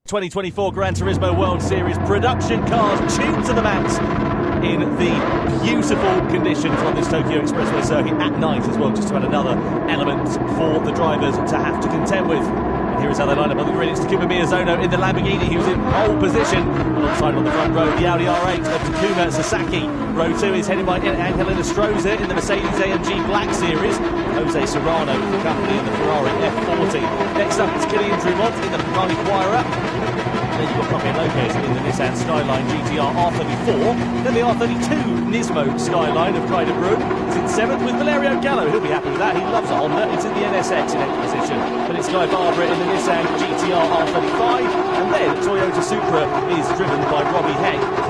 2024 Gran Turismo World Series production cars tuned to the max in the beautiful conditions on this Tokyo Expressway circuit at night as well, just to add another element for the drivers to have to contend with. And here is how they line up on the grid. It's Takuma Miyazono in the Lamborghini, who's in pole position. Alongside on the front row, the Audi R8 of Takuma Sasaki. Row 2 is headed by Angelina Stroza in the Mercedes-AMG Black Series. Jose Serrano with the company in the Ferrari F40. Next up is Kylian Drumont in the Pagani Huayra. Then you've got Fabian Lopez in the Nissan Skyline GTR R34. Then the R32 Nismo Skyline of Kaida Brun is in 7th with Valerio Gallo. He'll be happy with that. He loves a Honda. It's in the NSX in 8th position. But it's Guy Barbara in the Nissan GTR R35. And then Toyota Supra is driven by Robbie Heck.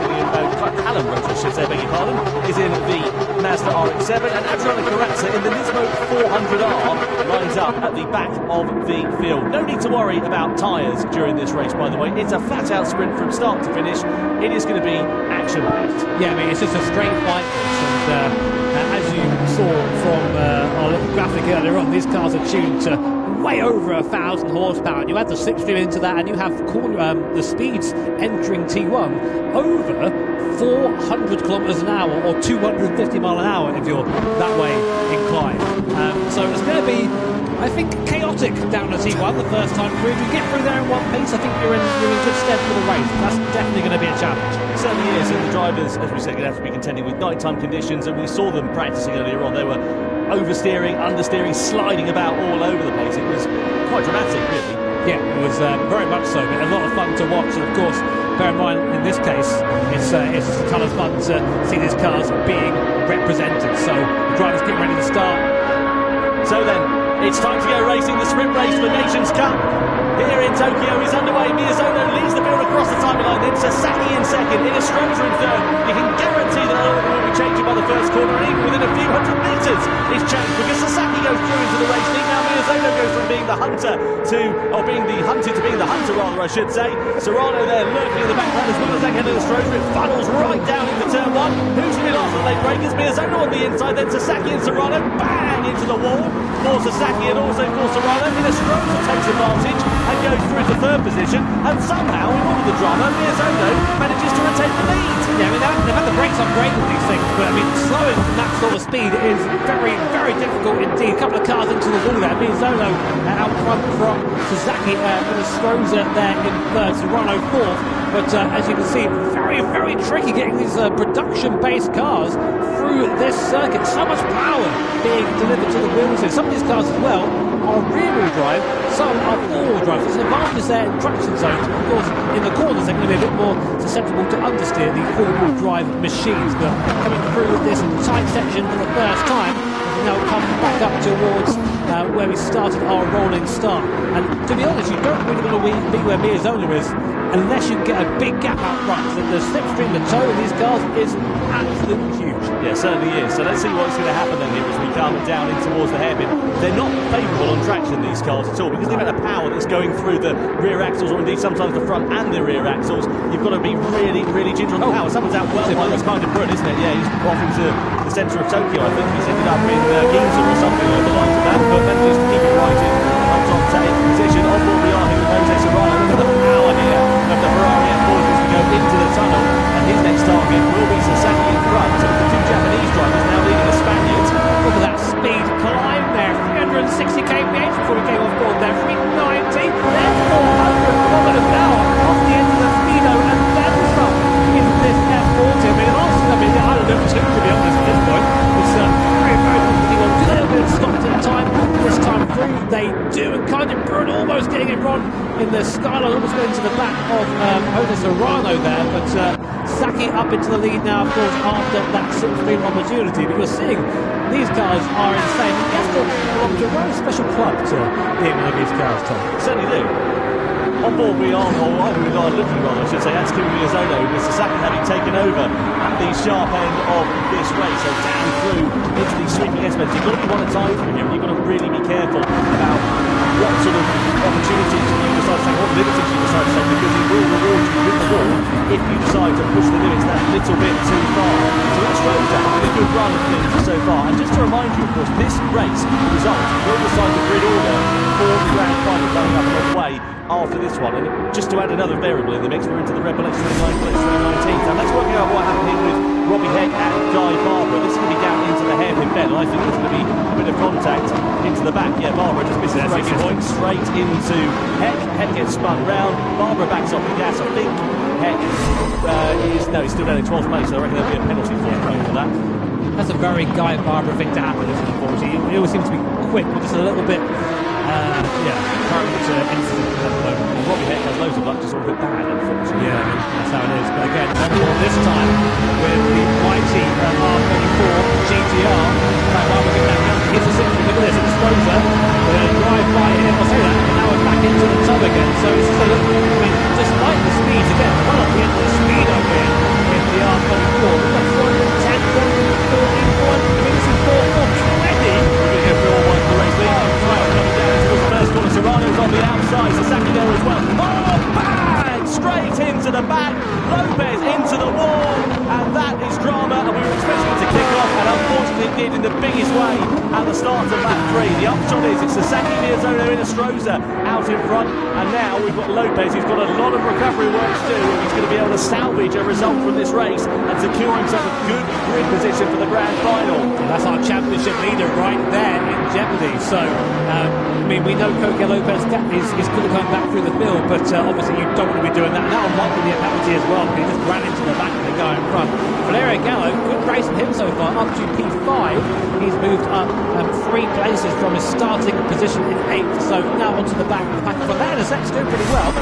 Callum Roach, I should say, beg your pardon, is in the Mazda RX-7. And Adriano Carrazza in the Nismo 400R lines up at the back of the field. No need to worry about tyres during this race, by the way. It's a flat-out sprint from start to finish. It is going to be action-packed. Yeah, I mean, it's just a straight fight. And as you saw from our little graphic earlier on, these cars are tuned to way over 1,000 horsepower. And you add the slipstream into that, and you have the speeds entering T1 over 400 kilometers an hour or 250 mile an hour if you're that way inclined. So it's going to be, I think, chaotic down to T1 the first time through. If you get through there in one piece, I think you're in good stead for the race. That's definitely going to be a challenge. It certainly is, and the drivers, as we said, are going to have to be contending with nighttime conditions, and we saw them practicing earlier on. They were oversteering, understeering, sliding about all over the place. It was quite dramatic, really. Yeah, it was very much so, but a lot of fun to watch. And of course, bear in mind, in this case, it's a ton of fun to see these cars being represented. So the drivers get ready to start. So then, it's time to go racing. The sprint race for Nations Cup here in Tokyo is underway. Miyazono leads the field across the timeline. Then Sasaki in second, Stroza in third. You can guarantee that a lot of them will be changing by the first corner, and even within a few hundred metres is changed because Sasaki goes through into the race lead. Now Miyazono goes from being the hunter being the hunted to being the hunter, rather, I should say. Serrano there lurking in the background as well as Angelina Stroza. It funnels right down into turn 1. Who's going to be last on the late breakers? Miyazono on the inside, then Sasaki and Serrano bang into the wall for Sasaki and also for Serrano. Stroza takes advantage and goes through to third position, and somehow, in all of the drama, Miyazono manages to retain the lead. Yeah, I mean, they've had the brakes upgraded with these things, but I mean, slowing from that sort of speed is very, very difficult indeed. A couple of cars into the wall there. Miyazono out front from Sasaki, with Stroza there in third, Serrano fourth. But as you can see, very, very tricky getting these production-based cars through this circuit. So much power being delivered to the wheels here. Some of these cars as well are rear-wheel drive, some are four-wheel drive. There's an advantage there in traction zones. Of course, in the corners, they're going to be a bit more susceptible to understeer the four-wheel drive machines. But coming through this tight section for the first time, we now come back up towards where we started our rolling start. And to be honest, you don't really want to be where Miyazono is unless you get a big gap out front. The slipstream, the toe of these cars is absolutely huge. Yeah, it certainly is. So let's see what's going to happen then here as we come down in towards the hairpin. They're not favourable on traction, these cars, at all, because the amount of power that's going through the rear axles, or indeed sometimes the front and the rear axles, you've got to be really, really ginger on the power. Someone's out well by this kind of Brun, isn't it? Yeah, he's off into the centre of Tokyo, I think. He's ended up in Ginza or something along the lines of that, but manages to keep it right in on top 10 position. On board we are here with Jose Serrano. Look at the power here of the Ferrari F40 as we go into the tunnel, and his next target will be Sasaki in front. So the two Japanese drivers now leading the Spaniards. Look at that speed climb there, 360 kph before we came off board there, 390, then 400 kilometers an hour off the end of the speedo, and then some in this F40. I mean, I don't know too, to be honest, at this point. It's very, very comforting on a little bit of stopped in time. This time through, they do, and Kaida Brun almost getting it wrong in the skyline, almost going to the back of Jose Serrano there, but Sasaki up into the lead now, of course, after that slipstream opportunity. But you're seeing these cars are insane. You have to belong to a very special club to be one of these cars, Tom. Certainly do. On board we are, looking rather, I should say, at Takuma Miyazono, with Sasaki having taken over at the sharp end of this race. So down through into these sweeping S-bends. You've got to be one at a time from here, and you've got to really be careful about what sort of opportunities you decide to take, what liberties you decide to take, because it will reward you with the ball if you decide to push the limits that little bit too far. So that's Stroza having a good run of things so far. And just to remind you, of course, this race result will decide the grid order for the grand final coming up on the way after this one. And just to add another variable in the mix, we're into the Red Bull X29 2019. Now let's work out what happened here with Robbie Heck and Guy Barber. This is going to be down into the hairpin bend, and I think there's going to be a bit of contact into the back. Yeah, Barber just misses the racing point straight into Heck. Heck gets spun round. Barber backs off the gas. I think Heck he's still down in 12th place, so I reckon there'll be a penalty for that. That's a very Guy Barber thing to happen, isn't it, unfortunately? He always seems to be quick, but just a little bit, current incident at the moment. Robbie Heck has loads of luck, just all a bit bad, unfortunately. Yeah, that's how it is. But again, memorable this time with the mighty R34 GTR. Guy Barber getting that round. Here's the 60. Look at this, it's Strozer. We're going to drive by him. I'll say that. And now we're back into the tub again. So it's just a little, despite the speeds, again, well up the end of the speed up here in the R34. We've got 410, 441. I mean, this is 420. We're going to go for all one for the race lead. Right, coming down towards the first corner. Serrano's on the outside. Sasaki there as well. Oh, bang! Straight into the back. Lopez into the wall. And that is drama. And we were expecting it to kick off. And unfortunately, it did in the biggest way at the start of lap 3. The upshot is it's Sasaki, Miyazono, Strozer out in front. And now we've got Lopez, who's got a lot of recovery work to do. He's going to be able to salvage a result from this race and secure himself a good grid position for the grand final. And that's our championship leader right there in jeopardy. So, we know Coque Lopez is good at coming back through the field, but obviously you don't want to be doing that. And that one might be a penalty as well, because he just ran into the back of the guy in front. Valerio Gallo, good race from him so far, up to P5. He's moved up 3 places from his starting position in 8th, so now onto the back of the pack. But that is doing pretty well.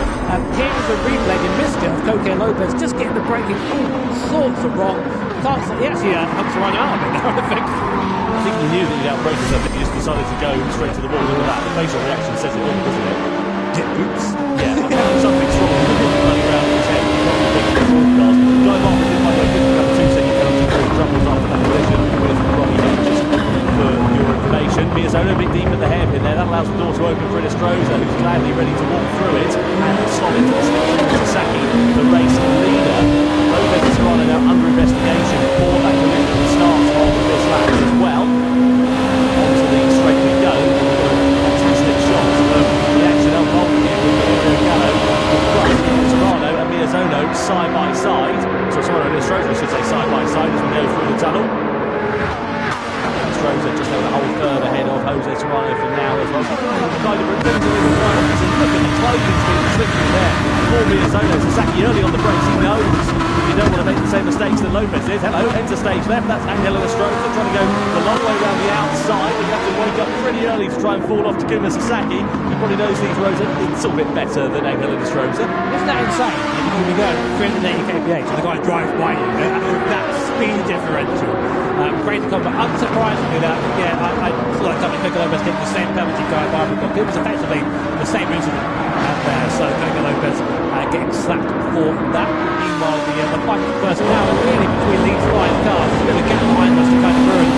Here's a replay, you missed it, of Coque Lopez just getting the braking all sorts of wrong. He actually helps run out of it now, I think. I think he knew that he'd outbrake himself, but he just decided to go straight to the wall. Look at that. The facial reaction says it all, doesn't it? Oops. Yeah, something's wrong with the running around his head. Guy Barber did, by the way, pick up a 2-second penalty for troubles after that collision with Robbie Heck, just for your information. Miyazono a bit deep at the hairpin there. That allows the door to open for Strozer, who's gladly ready to walk through it and slot into the slip of Sasaki, the race leader. Lopez and Serrano now under investigation for that collision at the start of this lap as well. Onto the straight we go. Fantastic shots of the action unfolding here with Valerio Gallo in front, Serrano and Miyazono side by side. So Serrano and Strozer, I should say, side by side as we go through the tunnel. Strozer just able to hold further ahead of Jose Serrano for now as well. Kind of returns a little right. Look at the clothing's been slippery there. For Miyazono, Sasaki early on the brakes, he knows you don't want to make the same mistakes that Lopez did. Hello, enter stage left. That's Angel Strozer trying to go the long way around the outside. You have to wake up pretty early to try and fall off Takuma Sasaki. He probably knows these roads a little bit better than Angel Strozer. Isn't that insane? Here we go, 380 kph, and the guy drives by you. That speed differential. Great to come, but unsurprisingly that, I feel like Coque Lopez getting the same penalty Guy Barber got. It was effectively the same incident there, so Coque Lopez getting slapped for that. Meanwhile, the fight first now is really between these 5 cars. There's a bit of a gap behind us to kind of ruin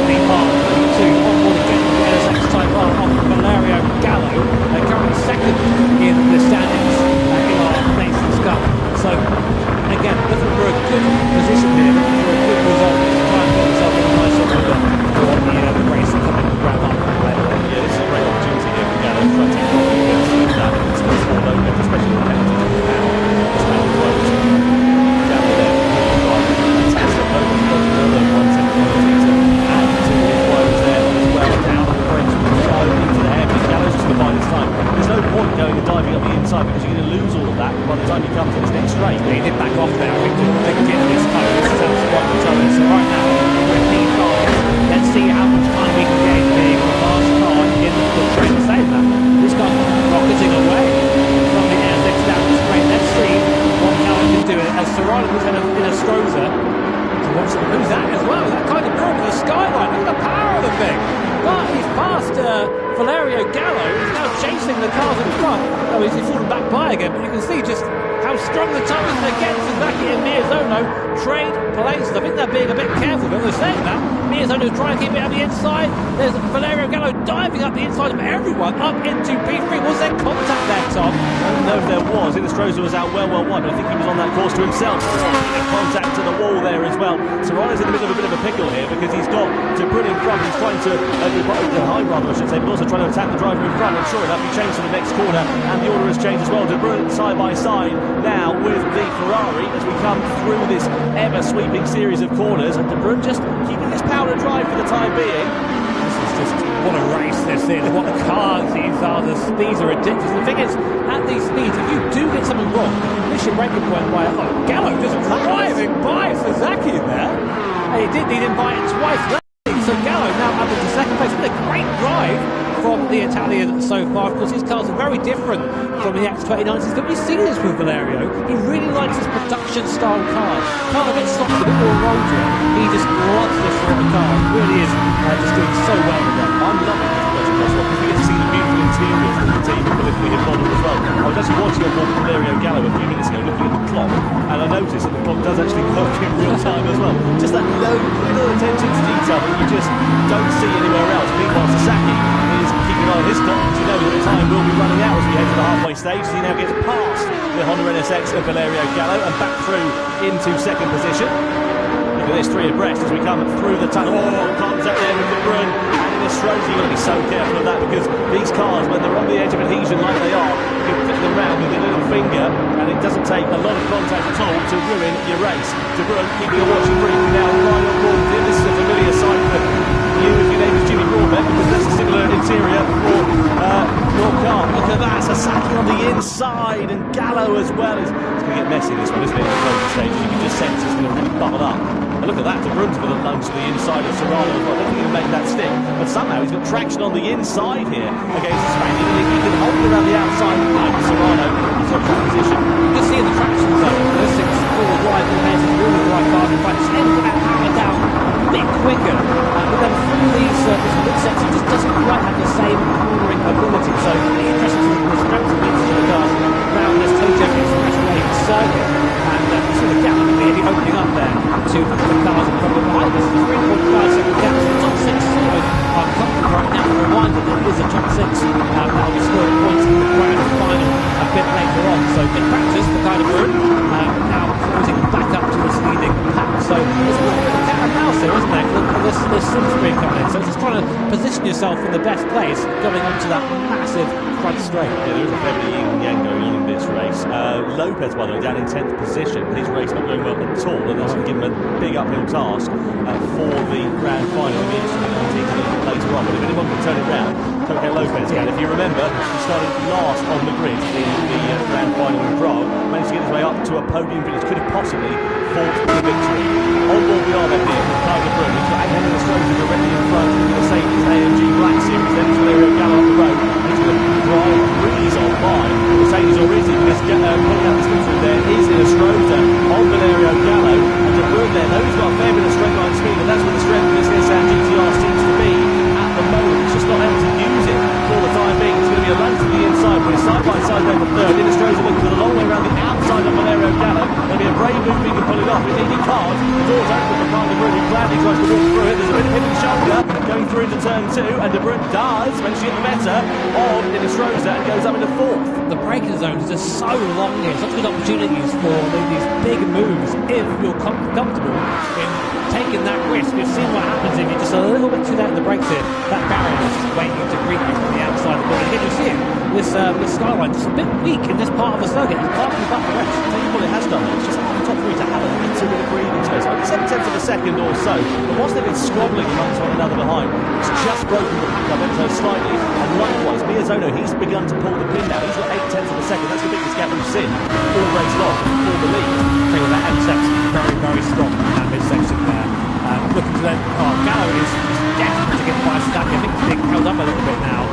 the R32 onboard again with the NSX Type R off Valerio Gallo, currently second in the standings in our Nations Cup. So, again, looking for a good position here, looking for a good result to try and get himself in a nice sort of for the race coming round up. Yeah, this is a great opportunity here for Gallo to try and take profit against that. It's going to score Lopez, especially the penalty to the panel. It's now close. Gallo there, fantastic. Lopez got another 1 second penalty to add to his woes there as well. Down on the brakes with the go into the hairpin. Gallo's just going to buy his time. There's no point going and diving up the inside because you're going to lose all of that by the time you come to this next straight. He did back off there, I think, to get this time. This is how spot the toe is. So right now, we're in P5. Let's see how much time we can gain being the last car in the straight. Saying that, this guy's rocketing away from the NSX down the straight. Let's see what Gallo can do. As Serrano was in a Strozer. Who's that as well? That kind of broke the skyline. Look at the power of the thing. But he's past Valerio Gallo. He's now chasing the cars in front. Oh, he's fallen back by again. But you can see just how strong the toe is against Sasaki and Miyazono. Trade places. I think they're being a bit careful, but they're saying that. Miyazono's trying to keep it on the inside. There's Valerio Gallo diving up the inside of everyone, up into P3. Was there contact there, Tom? I don't know if there was. Inestrosa was out well wide, but I think he was on that course to himself. Contact to the wall there as well. Serrano's in the middle of a bit of a pickle here because he's got De Bruyne in front. He's trying to high rather, I should say, but also trying to attack the driver in front. And sure enough, he changed to the next corner, and the order has changed as well. De Bruyne side by side now with the Ferrari as we come through this ever sweeping series of corners, and De Bruyne just keeping his powder dry for the time being. This is just what a race this is. What cars these are. The speeds are ridiculous. The thing is, at these speeds, if you do get something wrong, you should break a point by Gallo just driving by Sasaki there. And he did need him by it twice. So Gallo now up into second place with a great drive from the Italian so far. Of course, his cars are very different from the X29s, but we see this with Valerio. He really likes his production style cars. Car a bit softer, a bit more rolled. He just loves this sort of car. He really is just doing so well with them. I'm loving this version as well because we get to see the beautiful interiors of the team politically involved as well. I was actually watching on board Valerio Gallo a few minutes ago, looking at the clock, and I noticed that the clock does actually work in real time as well. Just that little attention to detail that you just don't see anywhere else. Meanwhile, Sasaki is keeping an eye on his clock because you know that the time will be running out as we head to the halfway stage. So he now gets past the Honda NSX of Valerio Gallo and back through into second position. Look at this, three abreast as we come through the tunnel. Oh, contact there with De Bruyne and Inestrosa. You've got to be so careful of that because these cars, when they're on the edge of adhesion like they are, you can flick them round with your little finger and it doesn't take a lot of contact at all to ruin your race. De Bruyne keeping a watching brief now right on board. This is a familiar sight for you if your name is Jimmy Broadbeck because that's a similar interior for your car. Look at that, Sasaki on the inside and Gallo as well. It's going to get messy this one, isn't it, in the closing stages? You can just sense it's going to really bubble up. And look at that, De Bruyne's got a lunge to the inside of Serrano as well. I don't think he can make that stick, but somehow he's got traction on the inside here against the Spaniard. And if he can hold it around the outside of Serrano, he's got that position. You can see in the traction zone, this thing's forward wide, the pace is really wide car, in fact, it's ending that power down a bit quicker. But then through these mid-sets, he just doesn't quite have the same cornering ability. So it'll be interesting to see the strength of the cars around this Tokyo Expressway circuit. And you see the gap really opening up there to the cars in front of behind us. It's 3.5 second gap. So the top six are comfortable right now. A reminder that it is a top six. That'll be scored points in the grand final a bit later on. So big practice for kind of Bruyne. Now closing back up to this leading lap. So there's a little bit of cat and mouse here, isn't there? This Simsbury coming in. So it's just trying to position yourself in the best place going onto that massive front straight. Yeah, there is a fair bit of yin and yang going on in this race. Lopez, by the way, down in 10th position. His race not going well at all, and that's going to give him a big uphill task for the grand final. It'll be interesting to see later on. But if anyone can turn it round, Coco Lopez can. If you remember, he started last on the grid in the grand final in Prague, managed to get his way up to a podium finish, could have possibly fought the victory. On board we are then here with Kyle Bruyne. He's got Angel Inestrosa directly in front of the Mercedes AMG Black Series. Then it's Valerio Gallo up the road. He's going to drive breeze on by Mercedes already because pulling out the slipstream there is Inestrosa on Valerio Gallo. And De Bruyne there, though he's got a fair bit of straight line speed, and that's where the strength of this Nissan GTR seems to be at the moment. He's just not able to use it for the time being. It's going to be a lunge to the inside, but it's side by side there for third. Inestrosa looking for the long way around the outside of Valerio Gallo. There'll be a brave move if he can pull it off. If he can't, the door's open for Kyle Bruyne, who gladly tries to walk through it. There's a bit of hip and shoulder going through into turn two, and De Bruyne does manage to get the better of Inestrosa and goes up into fourth. The braking zones are just so long here, such good opportunities for these big moves if you're comfortable in taking that risk. You've seen what happens if you're just a little bit too late in the brakes here. That barrier is just waiting to greet you from the outside of the corner. Again, you see it, this skyline just a bit weak in this part of the circuit. It's parking back the rest. Tell you what it has done, it's just allowed the top three to have a little bit of breathing space. Only 7/10 of a second or so, but whilst they've been squabbling amongst one another behind, it's just broken the pickup ever so slightly. And likewise, Miyazono, he's begun to pull the pin now. He's got 8/10 of a second. That's the biggest gap we've seen all race long for the lead. Okay, well, that M6 very, very strong in that midsection there. Looking to then, Gallo is definitely to get by Sasaki. I think he's being held up a little bit now.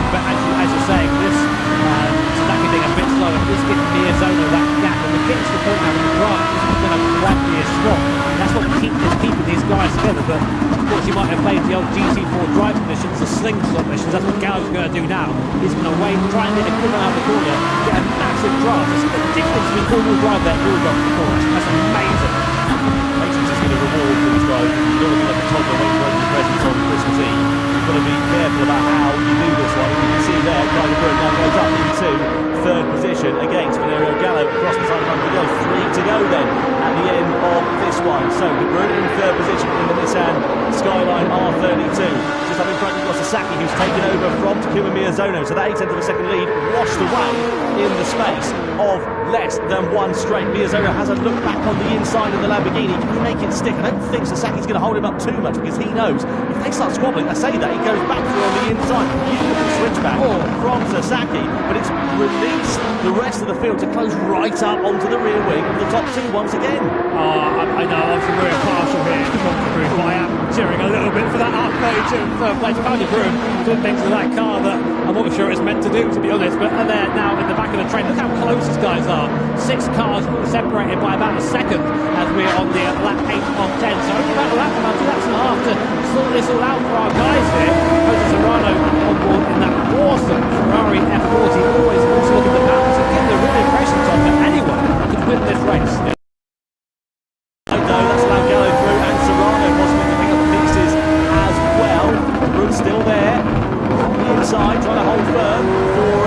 But as you're saying, this Sasaki being a bit slower, this gives Miyazono that gap. And we're getting to the point now when the graph isn't going to quite be as strong. That's what keeping these guys together. But of course, you might have played the old GT4 drive missions, the slingshot missions. That's what Gallo's going to do now, he's going to wait, try and get a good one out of the corner, get a massive drive. The difference between all-wheel drive there and wheel drive in the corner. That's amazing. Makes just going to reward these guys. You're looking like a toddler waiting for opening presents on Christmas Eve. You've got to be careful about how you do this one. You can see there, Kyle Brun now goes up into third position against Valerio Gallo across the side of the go. 3 to go then at the end of this one. So Brun in third position in the Nissan Skyline R32. Just up in front of Sasaki, who's taken over from Takuma Miyazono. So that 8/10 of a second lead washed away in the space of less than one straight. Miyazono has a look back on the inside of the Lamborghini. Can he make it stick? I don't think Sasaki's going to hold him up too much because he knows if they start squabbling, I say that, he goes back through on the inside. Beautiful switchback from Sasaki, but it's released the rest of the field to close right up onto the rear wing of the top two once again. I know, obviously we're impartial here in the group, but I am cheering a little bit for that R32 third place. Kind of room doing things to that car that I'm not sure it's meant to do, to be honest, but they're now in the back of the train. Look how close these guys are. 6 cars separated by about a second as we're on the lap 8 of 10. So only about a lap, about 2 laps and a half to sort this all out for our guys here. Jose Serrano on board in that awesome Ferrari F40, always also looking at the balance and getting the real impression, Tom, that anyone could win this race. That's allowed Gallo through and Serrano possibly to pick up the pieces as well. Brun's still there on the inside, trying to hold firm for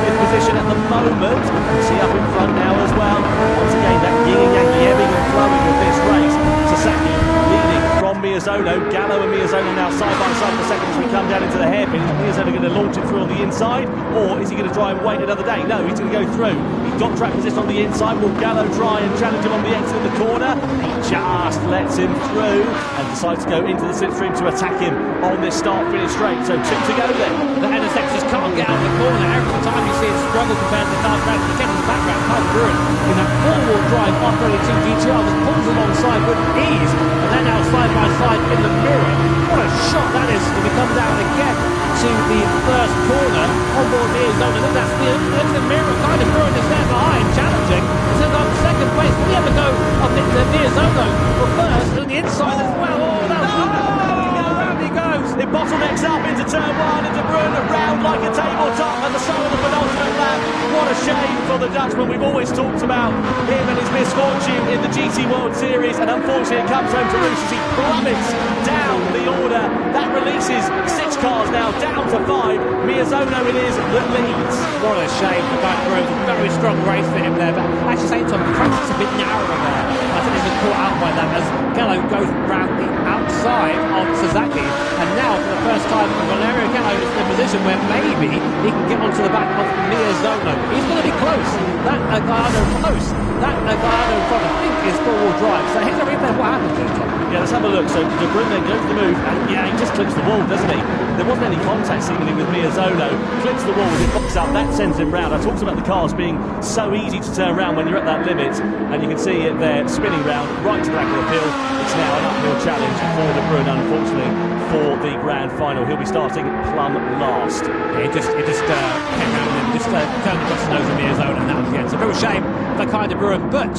fifth position at the moment. You see up in front now as well. Once again, that yin and yang, the ebbing and flowing of this race. Sasaki leading from Miyazono. Gallo and Miyazono now side by side for second as we come down into the hairpin. Is Miyazono going to launch it through on the inside, or is he going to try and wait another day? No, he's going to go through. He's got track position on the inside. Will Gallo try and challenge him on the exit in the corner? He just lets him through and decides to go into the slipstream to attack him on this start-finish straight. So 2 to go then. The NSX just can't get out of the corner. Every time you see it struggle compared to the cars around the in the background, Kyle Brun in that four-wheel drive R32 GTR just pulls alongside with ease, and they're now side by side in the mirror. What a shot that is as we come down again to the first corner on board Miyazono. Look at that speed, look at the mirror, Kyle Brun is there behind, challenging. He's on second place. Will he ever go up into Miyazono for first on the inside as well? Oh, that was round he goes. It bottlenecks up into turn 1 and De Bruyne round like a tabletop at the start of the penultimate lap. What a shame for the Dutchman. We've always talked about him and his misfortune in the GT World Series, and unfortunately it comes home to roost as he plummets down the order. That releases 6 cars now down to 5. Miyazono it is that leads. What a shame for Kyle Brun. A very strong race for him there, but actually same time the track is a bit narrower there. I think he's been caught out by that as Gallo goes round the outside of Sasaki, and now for the first time Valerio Gallo is in a position where maybe he can get onto the back of Miyazono. He's going to be close. That Gallardo close. That Gallardo front, I think, is four-wheel drive. So here's a replay of what happened here, Tom. Yeah, let's have a look. So De Bruyne then goes to the move, and yeah, he just clips the wall, doesn't he? There wasn't any contact seemingly with Miyazono. Clips the wall as it pops up. That sends him round. I talked about the cars being so easy to turn around when you're at that limit, and you can see it there spinning round right to the back of the field. It's now an uphill challenge for De Bruyne, unfortunately, for the grand final. He'll be starting plumb last. Yeah, it just came round and just turned across the nose of Miyazono, and that was the end. It's a real shame for Kyle Brun, but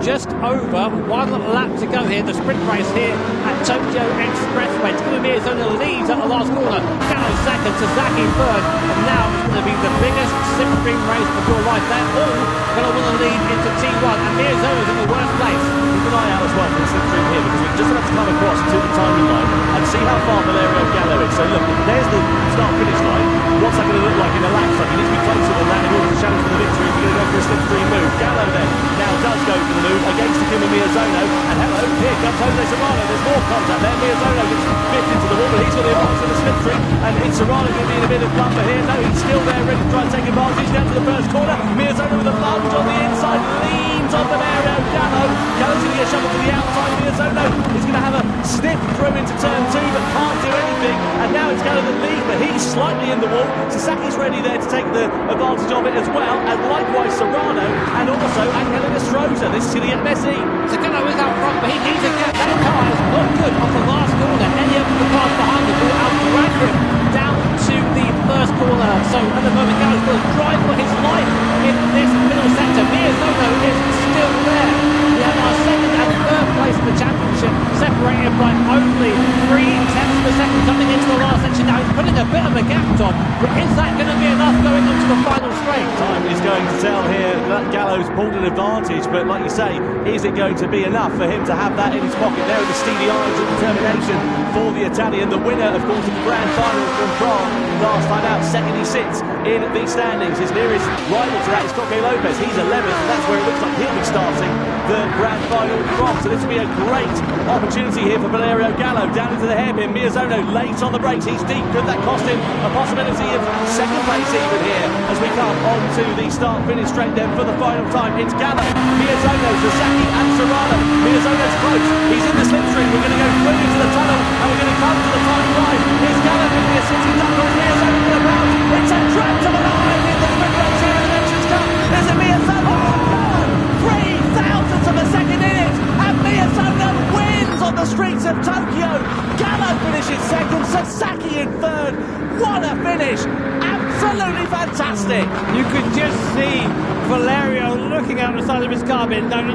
just over 1 lap to go here, the sprint race here at Tokyo Expressway. Takuma Miyazono leads at the last corner, Gallo second, Sasaki third, and now it's going to be the biggest slipstream race of your life. They're all going to want to lead into T1, and Miyazono's in the worst place. Keep an eye out as well for the slipstream here, because we just have to come across to the timing line and see how far Valerio Gallo is. So look, there's the start-finish line. What's that going to look like in a lap stop? You need to be closer than that in order to challenge for the victory if you're going to go for a slipstream move. Gallo then now does go for the move against Takuma Miyazono, and hello, here comes Jose Serrano. There's more contact there. Miyazono gets biffed into the wall, but he's got the advantage of the slipstream, and it's Serrano going to be in a bit of bumper here. No, he's still there, ready to try and take advantage down to the first corner. Miyazono with a lunge on the inside, leans on Valerio Gallo. Gallo's going to get shuffled to the outside. Miyazono is going to have a snip through into turn 2, but can't do anything, and now it's Gallo that leads, but he's slightly in the wall. Sasaki's ready there to take the advantage of it as well, and likewise Serrano, and also Angelo Stroza. This is going to get messy. So Gallo is out front, but he needs to get that car. It's not good off the last corner. Any of the cars behind him will out-drag him down to the first corner. So at the moment, Gallo's got to drive for his life in this middle sector. Miyazono is still there. We have our second and third place in the championship, separated by only 3/10 of a second coming into the last section. Now he's putting a bit of a gap, Tom. We're Is that going to be enough going on to the final straight? Time is going to tell here. Gallo's pulled an advantage, but like you say, is it going to be enough for him to have that in his pocket? There are the steely eyes of determination for the Italian. The winner, of course, of the grand final from Prague last time out. Second he sits in the standings. His nearest rival to that is Coque Lopez. He's 11th, and that's where it looks like he'll be starting the grand final from. So this will be a great opportunity here for Valerio Gallo. Down into the hairpin. Miyazono late on the brakes. He's deep. Could that cost him a possibility of second place even here as we come on to the start-finish straight then for the final time? It's Gallo, Miyazono, Sasaki and Serrano. Miyazono's close. He's in the slipstream. We're going to go through into the tunnel and we're going to come to the final line. Here's Gallo going to be a sitting duck or is Miyazono going to bounce? It's a trap to the line in the sprint race here in the Nations Cup. Is it Miyazono? Oh no! 3,000ths of a second in it and Miyazono wins on the streets of Tokyo. Gallo finishes second, Sasaki in third. What a finish! Absolutely fantastic! You could just see Valerio looking out the side of his car being no, and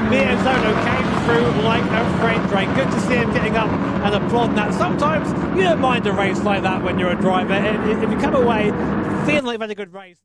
Miyazono came through like a freight train. Good to see him getting up and applauding that. Sometimes you don't mind a race like that when you're a driver. If you come away feeling like you've had a good race.